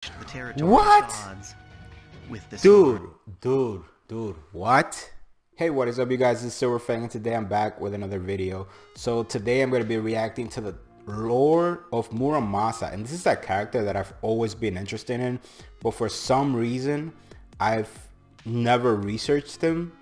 the territory What? of gods with the Dude, what? Hey, what is up, you guys? It's Silverfang, and today I'm back with another video. So today I'm going to be reacting to the lore of Muramasa, and this is a character that I've always been interested in, but for some reason I've never researched him.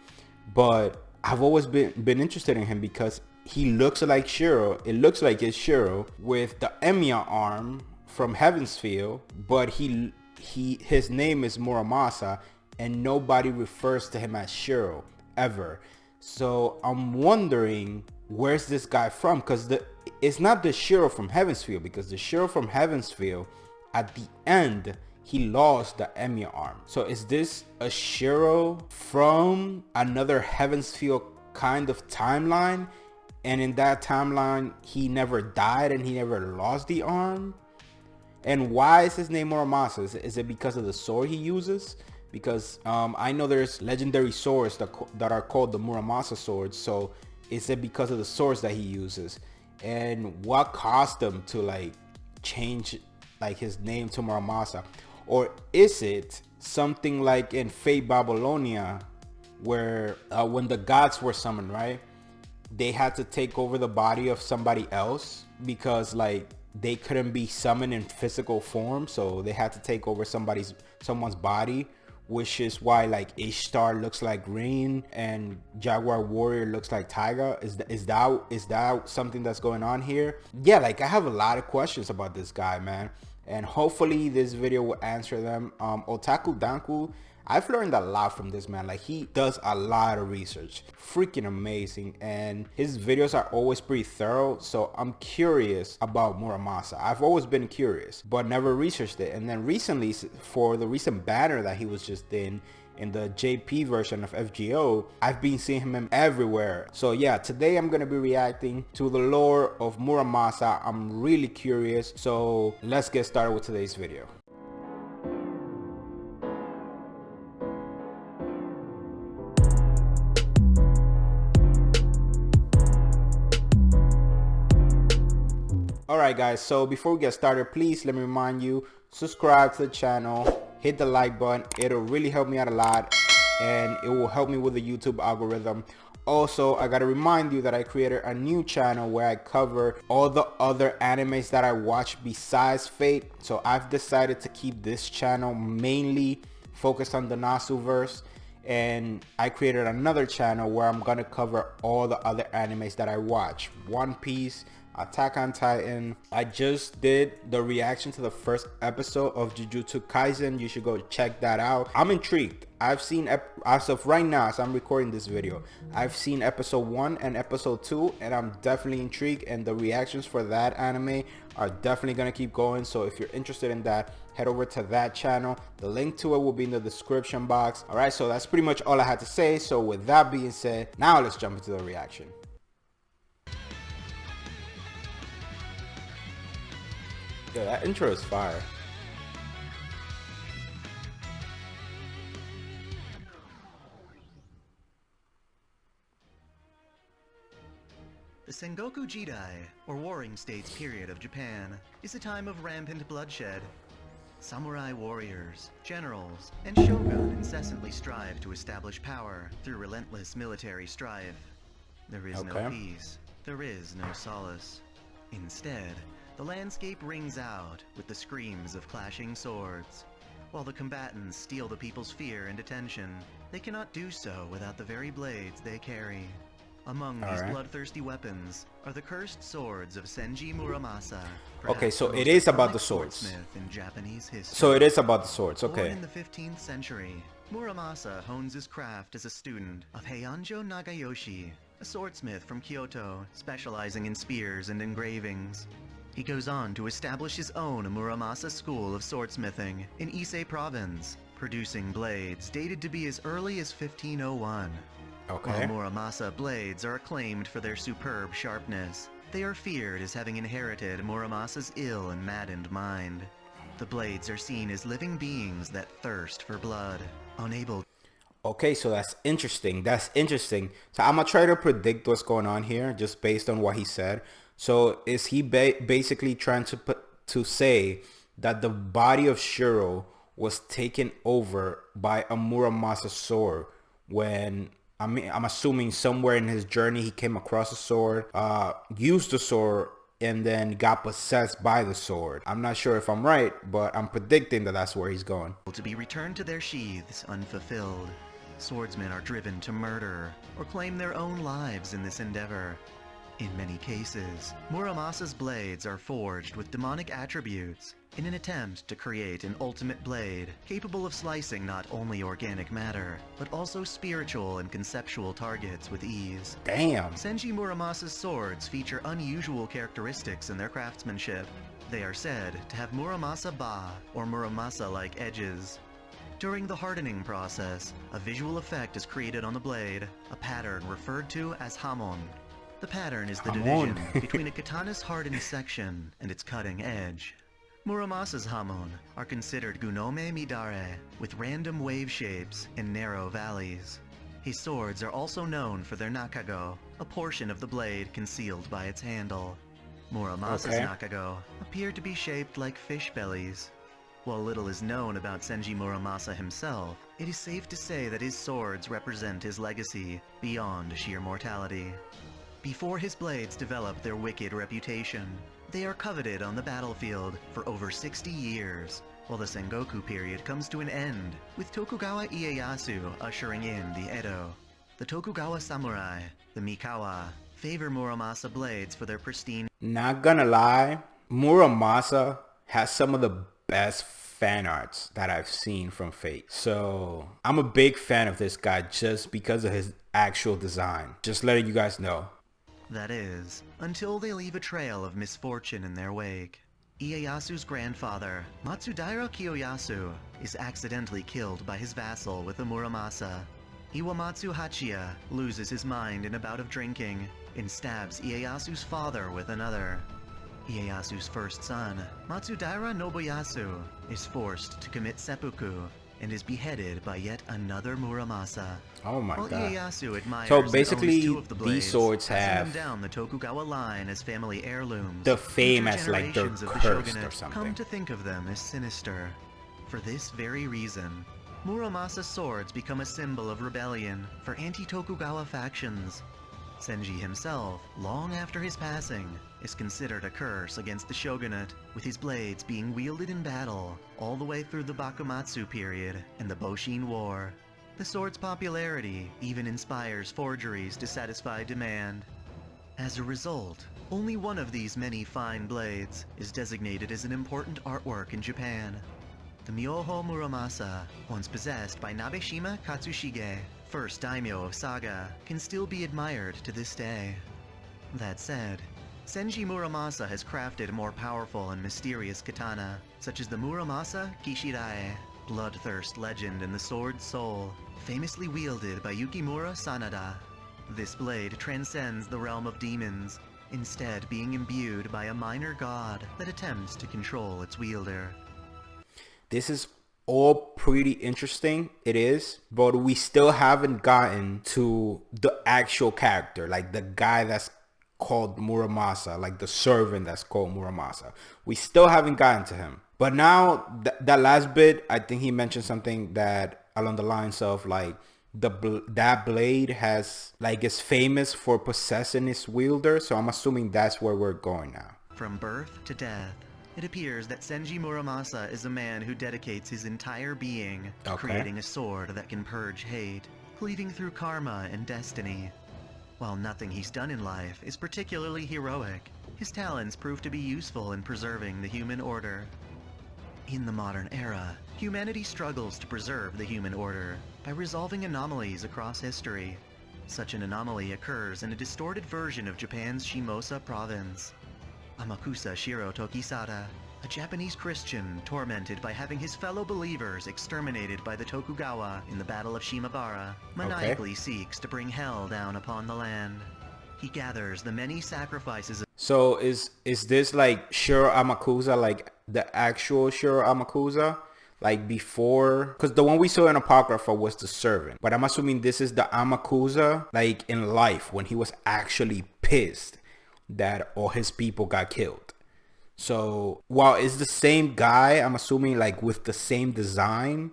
But I've always been interested in him because he looks like Shiro. It looks like it's Shiro with the Emiya arm from Heaven's Feel, but his name is Muramasa, and nobody refers to him as Shiro ever. So I'm wondering, where's this guy from? Because it's not the Shiro from Heaven's Feel, because the Shiro from Heaven's Feel, at the end, he lost the Emiya arm. So is this a Shiro from another Heaven's Feel kind of timeline? And in that timeline, he never died and he never lost the arm? And why is his name Muramasa? Is it because of the sword he uses? Because I know there's legendary swords that are called the Muramasa swords. So is it because of the swords that he uses? And what caused him to like change like his name to Muramasa? Or is it something like in Fate Babylonia, where when the gods were summoned, right, they had to take over the body of somebody else because like they couldn't be summoned in physical form, so they had to take over someone's body, which is why like Ishtar looks like green and Jaguar Warrior looks like Taiga. Is that something that's going on here? Yeah, like I have a lot of questions about this guy, man, and hopefully this video will answer them. Otaku Danku, I've learned a lot from this man. Like, he does a lot of research, freaking amazing, and his videos are always pretty thorough. So I'm curious about Muramasa. I've always been curious, but never researched it. And then recently, for the recent banner that he was just in the JP version of FGO, I've been seeing him everywhere. So yeah, today I'm gonna be reacting to the lore of Muramasa. I'm really curious, so let's get started with today's video. Alright guys, so before we get started, please let me remind you, subscribe to the channel, hit the like button. It'll really help me out a lot, and it will help me with the YouTube algorithm. Also, I gotta remind you that I created a new channel where I cover all the other animes that I watch besides Fate. So I've decided to keep this channel mainly focused on the Nasuverse, and I created another channel where I'm gonna cover all the other animes that I watch. One Piece, Attack on Titan. I just did the reaction to the first episode of Jujutsu Kaisen. You should go check that out. I'm intrigued. I've seen, as of right now, as I'm recording this video, I've seen episode 1 and episode 2, and I'm definitely intrigued, and the reactions for that anime are definitely gonna keep going. So if you're interested in that, head over to that channel. The link to it will be in the description box. All right, so that's pretty much all I had to say. So with that being said, now let's jump into the reaction. Yeah, that intro is fire. The Sengoku Jidai, or Warring States period of Japan, is a time of rampant bloodshed. Samurai warriors, generals, and shogun incessantly strive to establish power through relentless military strife. There is no peace, there is no solace. Instead, the landscape rings out with the screams of clashing swords. While the combatants steal the people's fear and attention, they cannot do so without the very blades they carry. Among these bloodthirsty weapons are the cursed swords of Senji Muramasa. Okay, so it is about the swords. In Japanese history. So it is about the swords, okay. Born in the 15th century, Muramasa hones his craft as a student of Heianjo Nagayoshi, a swordsmith from Kyoto specializing in spears and engravings. He goes on to establish his own Muramasa school of swordsmithing in Ise province, producing blades dated to be as early as 1501. Okay. While Muramasa blades are acclaimed for their superb sharpness, they are feared as having inherited Muramasa's ill and maddened mind. The blades are seen as living beings that thirst for blood, unable. Okay, so that's interesting. That's interesting. So I'm gonna try to predict what's going on here just based on what he said. So is he basically trying to say that the body of Shiro was taken over by a Muramasa sword when, I'm assuming somewhere in his journey he came across a sword, used the sword, and then got possessed by the sword. I'm not sure if I'm right, but I'm predicting that that's where he's going. To be returned to their sheaths unfulfilled. Swordsmen are driven to murder or claim their own lives in this endeavor. In many cases, Muramasa's blades are forged with demonic attributes in an attempt to create an ultimate blade capable of slicing not only organic matter, but also spiritual and conceptual targets with ease. Damn. Senji Muramasa's swords feature unusual characteristics in their craftsmanship. They are said to have Muramasa Ba, or Muramasa-like edges. During the hardening process, a visual effect is created on the blade, a pattern referred to as hamon. The pattern is the Hamon. division between a katana's hardened section and its cutting edge. Muramasa's hamon are considered gunome midare, with random wave shapes and narrow valleys. His swords are also known for their nakago, a portion of the blade concealed by its handle. Muramasa's nakago appear to be shaped like fish bellies. While little is known about Senji Muramasa himself, it is safe to say that his swords represent his legacy beyond sheer mortality. Before his blades develop their wicked reputation, they are coveted on the battlefield for over 60 years, while the Sengoku period comes to an end, with Tokugawa Ieyasu ushering in the Edo. The Tokugawa samurai, the Mikawa, favor Muramasa blades for their pristine. Not gonna lie, Muramasa has some of the best fan arts that I've seen from Fate. So I'm a big fan of this guy just because of his actual design. Just letting you guys know. That is, until they leave a trail of misfortune in their wake. Ieyasu's grandfather, Matsudaira Kiyoyasu, is accidentally killed by his vassal with a Muramasa. Iwamatsu Hachiya loses his mind in a bout of drinking and stabs Ieyasu's father with another. Ieyasu's first son, Matsudaira Nobuyasu, is forced to commit seppuku and is beheaded by yet another Muramasa. Oh my While god. Ieyasu admires So and basically, owns two of the blades, these swords passing them have down the Tokugawa line as family heirlooms. the fame Future as like they're generations of the cursed or shogunate something. come to think of them as sinister. For this very reason, Muramasa's swords become a symbol of rebellion for anti-Tokugawa factions. Senji himself, long after his passing, is considered a curse against the shogunate, with his blades being wielded in battle all the way through the Bakumatsu period and the Boshin War. The sword's popularity even inspires forgeries to satisfy demand. As a result, only one of these many fine blades is designated as an important artwork in Japan. The Myoho Muramasa, once possessed by Nabeshima Katsushige, first daimyo of Saga, can still be admired to this day. That said, Senji Muramasa has crafted a more powerful and mysterious katana, such as the Muramasa Kishidae, bloodthirst legend in the sword's soul, famously wielded by Yukimura Sanada. This blade transcends the realm of demons, instead being imbued by a minor god that attempts to control its wielder. This is all pretty interesting, it is, but we still haven't gotten to the actual character, like the guy that's called Muramasa, like the servant that's called Muramasa. We still haven't gotten to him. But now that last bit, I think he mentioned something that along the lines of like that blade has like is famous for possessing its wielder. So I'm assuming that's where we're going now. From birth to death, it appears that Senji Muramasa is a man who dedicates his entire being to creating a sword that can purge hate, cleaving through karma and destiny. While nothing he's done in life is particularly heroic, his talents prove to be useful in preserving the human order. In the modern era, humanity struggles to preserve the human order by resolving anomalies across history. Such an anomaly occurs in a distorted version of Japan's Shimosa province. Amakusa Shiro Tokisada, a Japanese Christian tormented by having his fellow believers exterminated by the Tokugawa in the Battle of Shimabara, maniacally seeks to bring hell down upon the land. He gathers the many sacrifices. So is this like Shiro Amakusa, like the actual Shiro Amakusa? Like before, because the one we saw in Apocrypha was the servant, but I'm assuming this is the Amakusa like in life when he was actually pissed that all his people got killed. So while it's the same guy, I'm assuming like with the same design,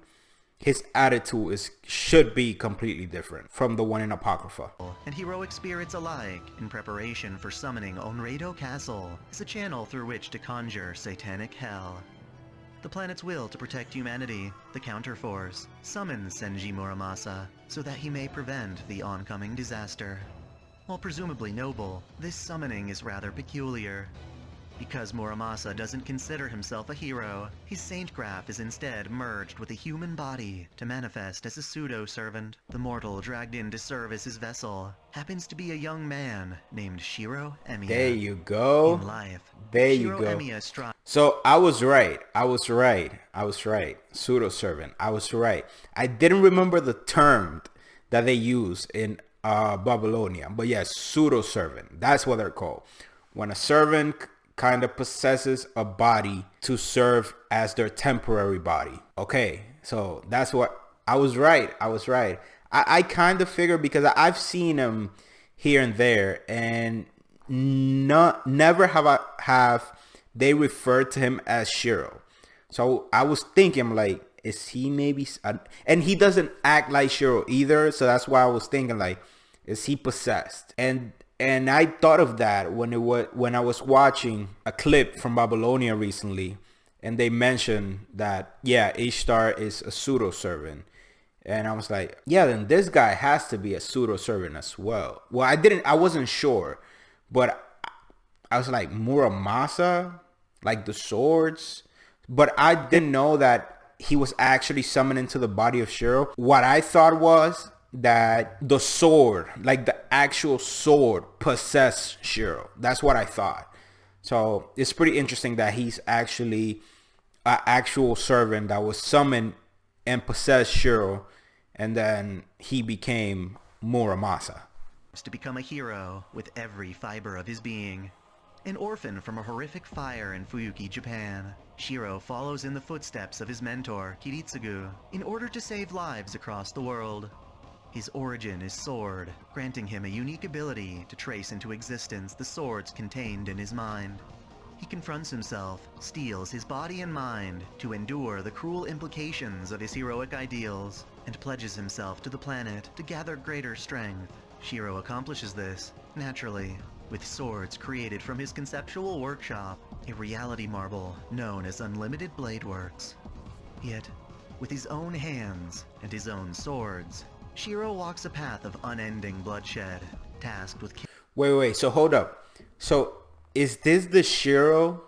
his attitude should be completely different from the one in Apocrypha. And heroic spirits alike in preparation for summoning Onreido Castle as a channel through which to conjure satanic hell. The planet's will to protect humanity, the counterforce, summons Senji Muramasa so that he may prevent the oncoming disaster. While presumably noble, this summoning is rather peculiar. Because Muramasa doesn't consider himself a hero, his saint graph is instead merged with a human body to manifest as a pseudo-servant. The mortal dragged in to serve as his vessel happens to be a young man named Shiro Emiya. There you go. In life, there you Shiro go. Emiya So I was right. Pseudo-servant. I was right. I didn't remember the term that they use in Babylonia. But yes, pseudo-servant. That's what they're called. When a servant kind of possesses a body to serve as their temporary body. Okay, so that's what I was right. I kind of figured because I've seen him here and there, and never have they referred to him as Shiro. So I was thinking like, is he maybe? And he doesn't act like Shiro either, so that's why I was thinking like, is he possessed? And I thought of that when I was watching a clip from Babylonia recently, and they mentioned that yeah, Ishtar is a pseudo servant, and I was like, yeah, then this guy has to be a pseudo servant as well. Well, I wasn't sure, but I was like, Muramasa, like the swords, but I didn't know that he was actually summoned into the body of Shiro. What I thought was that the sword, like the actual sword, possessed Shiro. That's what I thought. So it's pretty interesting that he's actually an actual servant that was summoned and possessed Shiro, and then he became Muramasa. To become a hero with every fiber of his being. An orphan from a horrific fire in Fuyuki, Japan, Shiro follows in the footsteps of his mentor, Kiritsugu, in order to save lives across the world. His origin is sword, granting him a unique ability to trace into existence the swords contained in his mind. He confronts himself, steels his body and mind to endure the cruel implications of his heroic ideals, and pledges himself to the planet to gather greater strength. Shiro accomplishes this, naturally, with swords created from his conceptual workshop, a reality marble known as Unlimited Blade Works. Yet, with his own hands and his own swords, Shiro walks a path of unending bloodshed, tasked with... Wait, so hold up. So is this the Shiro,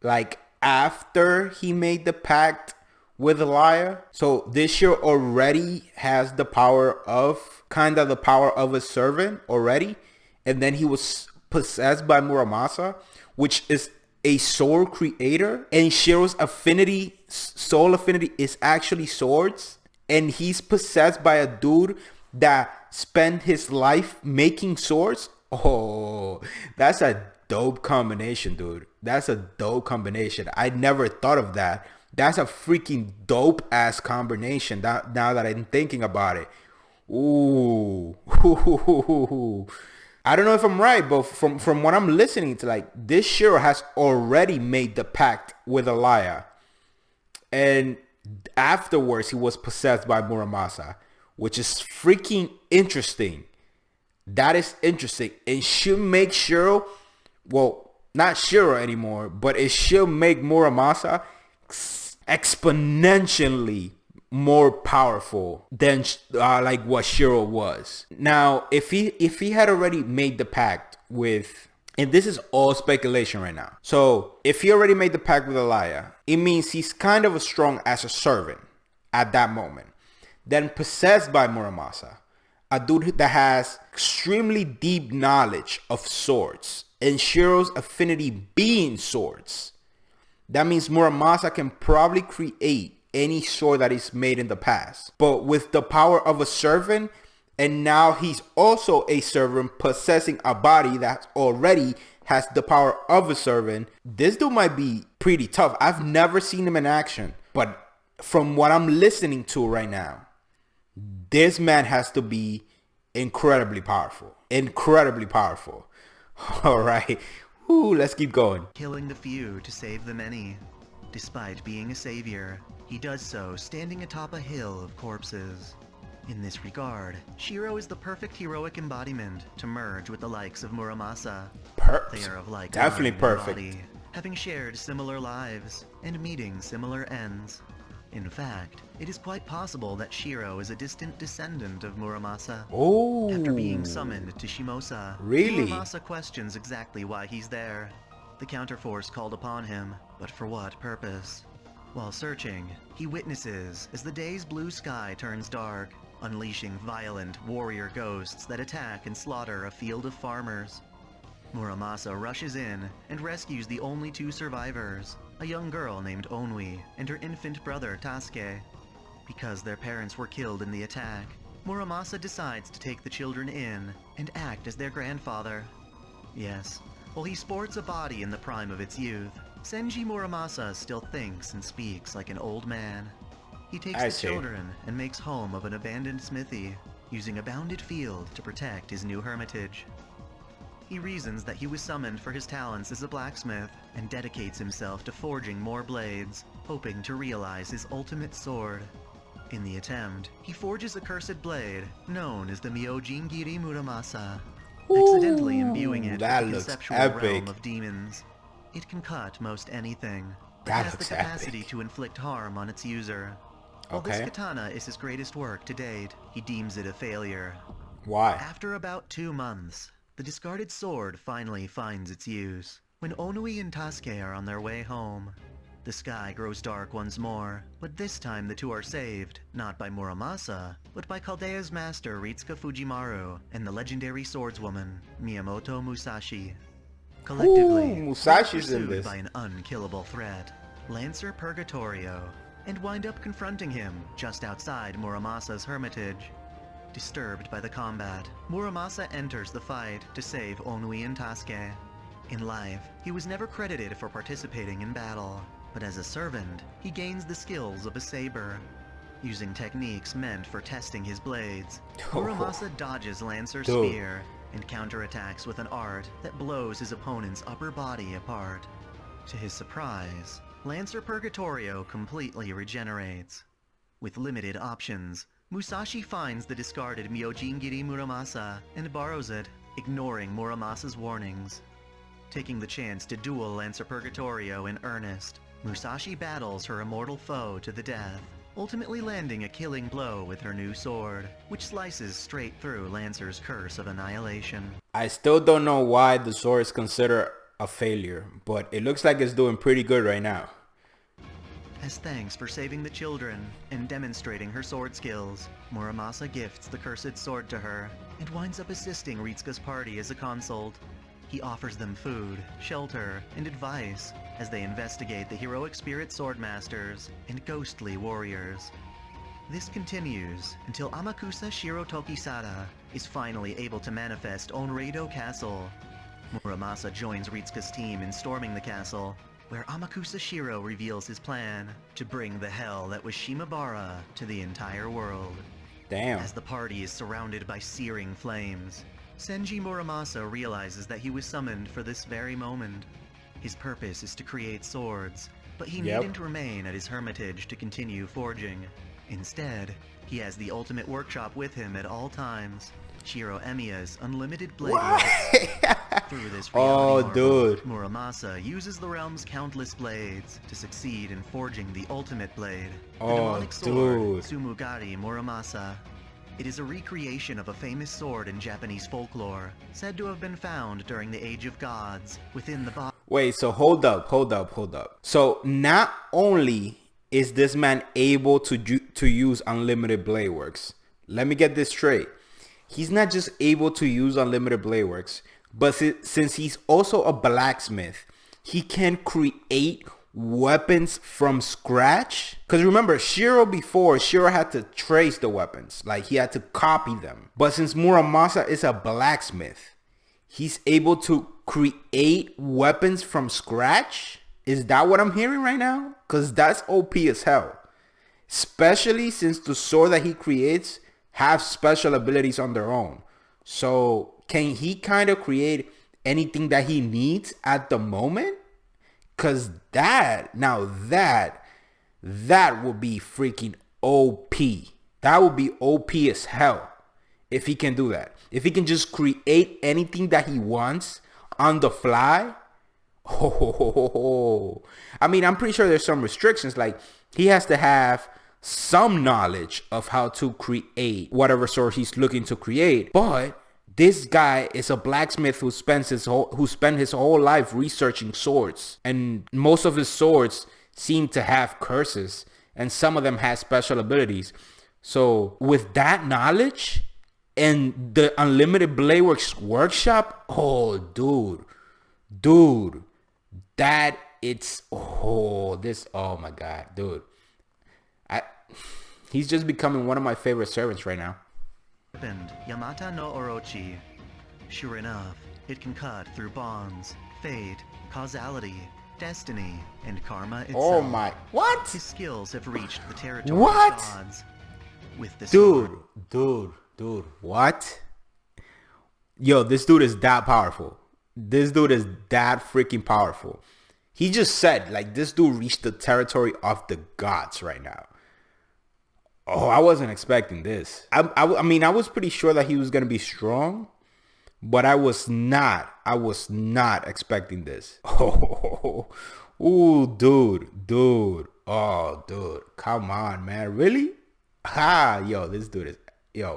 like, after he made the pact with Elia? So this Shiro already has the power of, the power of a servant already, and then he was possessed by Muramasa, which is a soul creator, and Shiro's affinity, soul affinity, is actually swords. And he's possessed by a dude that spent his life making swords. Oh, that's a dope combination, dude. That's a dope combination. I never thought of that. That's a freaking dope ass combination. Now that I'm thinking about it. Ooh. I don't know if I'm right, but from what I'm listening to, like, this Shiro has already made the pact with Elia. And afterwards, he was possessed by Muramasa, which is freaking interesting. That is interesting. It should make Shiro, well, not Shiro anymore, but it should make Muramasa exponentially more powerful than like what Shiro was. Now, if he had already made the pact with, and this is all speculation right now. So if he already made the pact with Elia, it means he's kind of as strong as a servant at that moment. Then possessed by Muramasa, a dude that has extremely deep knowledge of swords, and Shiro's affinity being swords. That means Muramasa can probably create any sword that is made in the past. But with the power of a servant, and now he's also a servant possessing a body that already has the power of a servant, this dude might be pretty tough. I've never seen him in action, but from what I'm listening to right now, this man has to be incredibly powerful. Incredibly powerful. All right. Ooh, let's keep going. killing the few to save the many. Despite being a savior, he does so standing atop a hill of corpses. In this regard, Shiro is the perfect heroic embodiment to merge with the likes of Muramasa. They are of like Definitely mind and perfect. body, having shared similar lives and meeting similar ends. In fact, it is quite possible that Shiro is a distant descendant of Muramasa. Oh. After being summoned to Shimosa, Really? Muramasa questions exactly why he's there. The counterforce called upon him, but for what purpose? While searching, he witnesses as the day's blue sky turns dark, unleashing violent warrior ghosts that attack and slaughter a field of farmers. Muramasa rushes in and rescues the only two survivors, a young girl named Onwi and her infant brother Tasuke. Because their parents were killed in the attack, Muramasa decides to take the children in and act as their grandfather. Yes, while he sports a body in the prime of its youth, Senji Muramasa still thinks and speaks like an old man. He takes the children and makes home of an abandoned smithy, using a bounded field to protect his new hermitage. He reasons that he was summoned for his talents as a blacksmith and dedicates himself to forging more blades, hoping to realize his ultimate sword. In the attempt, he forges a cursed blade known as the Myojingiri Muramasa, accidentally imbuing it with the conceptual realm of demons. It can cut most anything, but has the capacity to inflict harm on its user. While this katana is his greatest work to date, he deems it a failure. Why? After about 2 months, the discarded sword finally finds its use, when Onui and Tasuke are on their way home. The sky grows dark once more, but this time the two are saved, not by Muramasa, but by Caldea's master Ritsuka Fujimaru and the legendary swordswoman, Miyamoto Musashi. Collectively, Musashi's they're in pursued this. by an unkillable threat, Lancer Purgatorio, and wind up confronting him just outside Muramasa's hermitage. Disturbed by the combat, Muramasa enters the fight to save Onui and Tasuke. In life, he was never credited for participating in battle, but as a servant, he gains the skills of a saber. Using techniques meant for testing his blades, Muramasa dodges Lancer's spear and counterattacks with an art that blows his opponent's upper body apart. To his surprise, Lancer Purgatorio completely regenerates. With limited options, Musashi finds the discarded Myojingiri Muramasa and borrows it, ignoring Muramasa's warnings. Taking the chance to duel Lancer Purgatorio in earnest, Musashi battles her immortal foe to the death, ultimately landing a killing blow with her new sword, which slices straight through Lancer's curse of annihilation. I still don't know why the sword is considered a failure, but it looks like it's doing pretty good right now. As thanks for saving the children and demonstrating her sword skills, Muramasa gifts the cursed sword to her and winds up assisting Ritsuka's party as a consult. He offers them food, shelter, and advice as they investigate the heroic spirit swordmasters and ghostly warriors. This continues until Amakusa Shirotokisada is finally able to manifest Onreido Castle. Muramasa joins Ritsuka's team in storming the castle, where Amakusa Shiro reveals his plan to bring the hell that was Shimabara to the entire world. Damn. As the party is surrounded by searing flames, Senji Muramasa realizes that he was summoned for this very moment. His purpose is to create swords, but he needn't remain at his hermitage to continue forging. Instead, he has the ultimate workshop with him at all times, Shiro Emiya's unlimited blade works. Through this reality marvel, Muramasa uses the realm's countless blades to succeed in forging the ultimate blade, the demonic sword Tsumugari Muramasa. It is a recreation of a famous sword in Japanese folklore, said to have been found during the Age of Gods within the body. Wait, so hold up. So not only is this man able to use unlimited blade works, let me get this straight. He's not just able to use unlimited blade works, but since he's also a blacksmith, he can create weapons from scratch. Because remember, Shiro had to trace the weapons. Like, he had to copy them. But since Muramasa is a blacksmith, he's able to create weapons from scratch? Is that what I'm hearing right now? Because that's OP as hell. Especially since the sword that he creates have special abilities on their own. So can he kind of create anything that he needs at the moment? Cause that would be freaking OP. That would be OP as hell if he can do that. If he can just create anything that he wants on the fly. Oh, I mean, I'm pretty sure there's some restrictions. Like, he has to have some knowledge of how to create whatever sword he's looking to create. But this guy is a blacksmith who spent his whole life researching swords, and most of his swords seem to have curses, and some of them have special abilities. So with that knowledge and the Unlimited Blade Works workshop, oh dude, that it's oh my god, dude. He's just becoming one of my favorite servants right now. Yamata no Orochi. Sure enough, it can cut through bonds, fate, causality, destiny, and karma itself. Oh my, what? His skills have reached the territory What? of gods. With this Dude, what? Yo, this dude is that powerful. This dude is that freaking powerful. He just said, like, this dude reached the territory of the gods right now. Oh, I wasn't expecting this. I mean, I was pretty sure that he was going to be strong, but I was not expecting this. Oh, ooh, dude. Oh, dude, come on, man. Really? Yo, this dude is,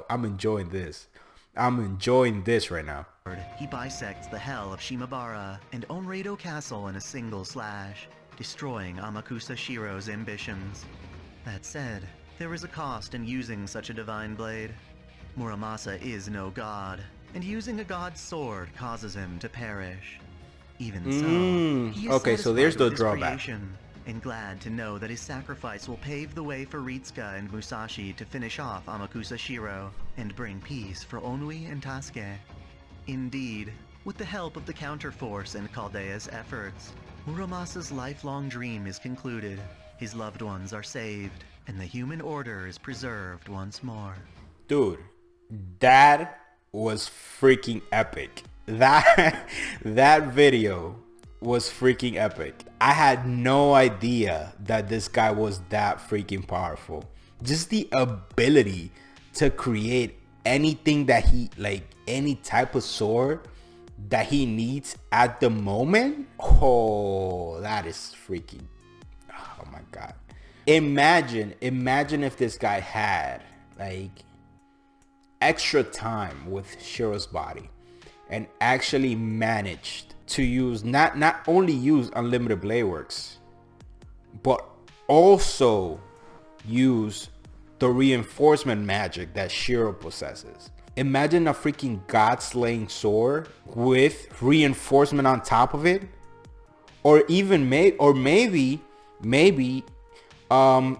I'm enjoying this. I'm enjoying this right now. He bisects the hell of Shimabara and Onreido Castle in a single slash, destroying Amakusa Shiro's ambitions. That said, there is a cost in using such a divine blade. Muramasa is no god, and using a god's sword causes him to perish. Even so, he is okay, so there's the satisfied with his drawback. creation, and glad to know that his sacrifice will pave the way for Ritsuka and Musashi to finish off Amakusa Shiro and bring peace for Onui and Tasuke. Indeed, with the help of the counterforce and Caldea's efforts, Muramasa's lifelong dream is concluded, his loved ones are saved, and the human order is preserved once more. Dude, that was freaking epic. That video was freaking epic. I had no idea that this guy was that freaking powerful. Just the ability to create anything that he, like, any type of sword that he needs at the moment. Oh, that is freaking, oh my god. Imagine if this guy had like extra time with Shiro's body and actually managed to use not only use Unlimited Blade Works, but also use the reinforcement magic that Shiro possesses. Imagine a freaking god-slaying sword with reinforcement on top of it, or even maybe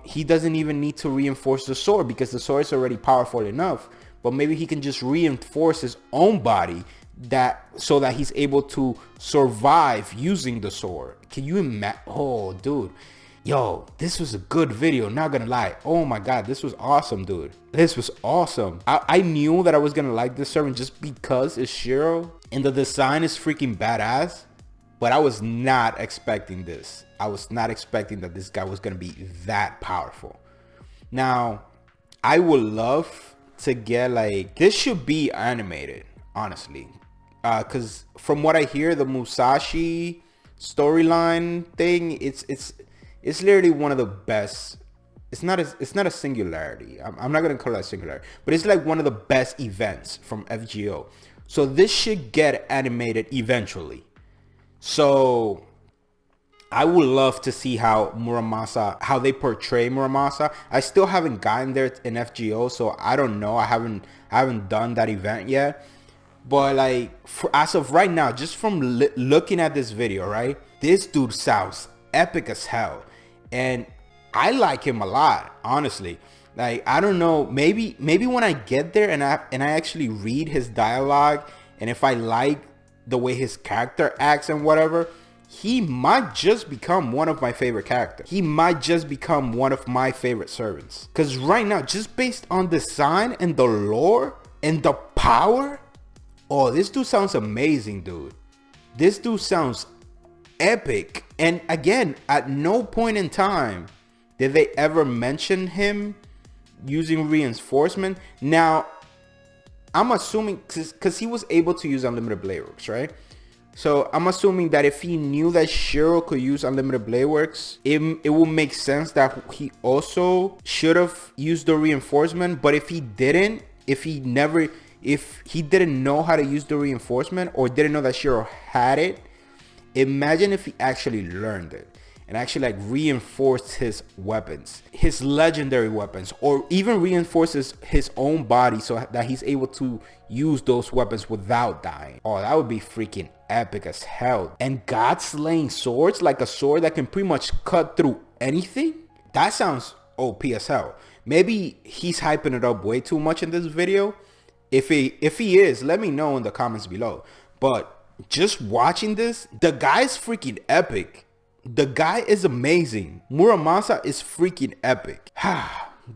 he doesn't even need to reinforce the sword because the sword is already powerful enough. But maybe he can just reinforce his own body so that he's able to survive using the sword. Can you imagine? Oh, dude. Yo, this was a good video, not gonna lie. Oh my god, this was awesome, dude. This was awesome. I knew that I was gonna like this servant just because it's Shiro and the design is freaking badass, but I was not expecting this. I was not expecting that this guy was gonna be that powerful. Now, I would love to get, like, this should be animated, honestly, because from what I hear, the Musashi storyline thing, it's literally one of the best. It's not a singularity. I'm not gonna call it a singularity, but it's like one of the best events from FGO. So this should get animated eventually. So I would love to see how they portray Muramasa. I still haven't gotten there in FGO, so I don't know. I haven't done that event yet. But like, as of right now, just from looking at this video, right, this dude sounds epic as hell, and I like him a lot, honestly. Like, I don't know, maybe when I get there and I actually read his dialogue, and if I like the way his character acts and whatever, he might just become one of my favorite characters. He might just become one of my favorite servants. Because right now, just based on design and the lore and the power, oh, this dude sounds amazing, dude. This dude sounds epic. And again, at no point in time did they ever mention him using reinforcement. Now, I'm assuming, because he was able to use unlimited blade works, right? So I'm assuming that if he knew that Shiro could use unlimited blade works, it will make sense that he also should have used the reinforcement. But if he didn't, if he didn't know how to use the reinforcement, or didn't know that Shiro had it, imagine if he actually learned it and actually like reinforced his weapons, his legendary weapons, or even reinforces his own body so that he's able to use those weapons without dying. Oh, that would be freaking epic as hell. And God slaying swords, like a sword that can pretty much cut through anything. That sounds OP as hell. Maybe he's hyping it up way too much in this video. If he is, let me know in the comments below. But just watching this, the guy's freaking epic. The guy is amazing. Muramasa is freaking epic.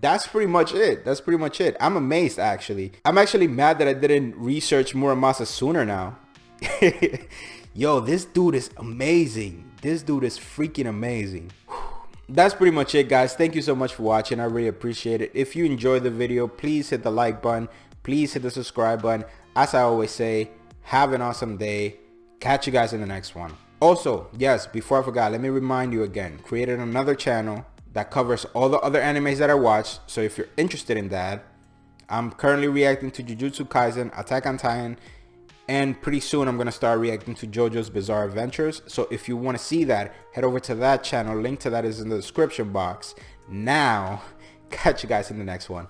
That's pretty much it. That's pretty much it. I'm amazed, actually. I'm actually mad that I didn't research Muramasa sooner now. Yo, this dude is amazing. This dude is freaking amazing. That's pretty much it, guys. Thank you so much for watching. I really appreciate it. If you enjoyed the video, please hit the like button. Please hit the subscribe button. As I always say, have an awesome day. Catch you guys in the next one. Also, yes, before I forgot, let me remind you again, created another channel that covers all the other animes that I watch. So if you're interested in that, I'm currently reacting to Jujutsu Kaisen, Attack on Titan, and pretty soon I'm going to start reacting to JoJo's Bizarre Adventures. So if you want to see that, head over to that channel. Link to that is in the description box. Now, catch you guys in the next one.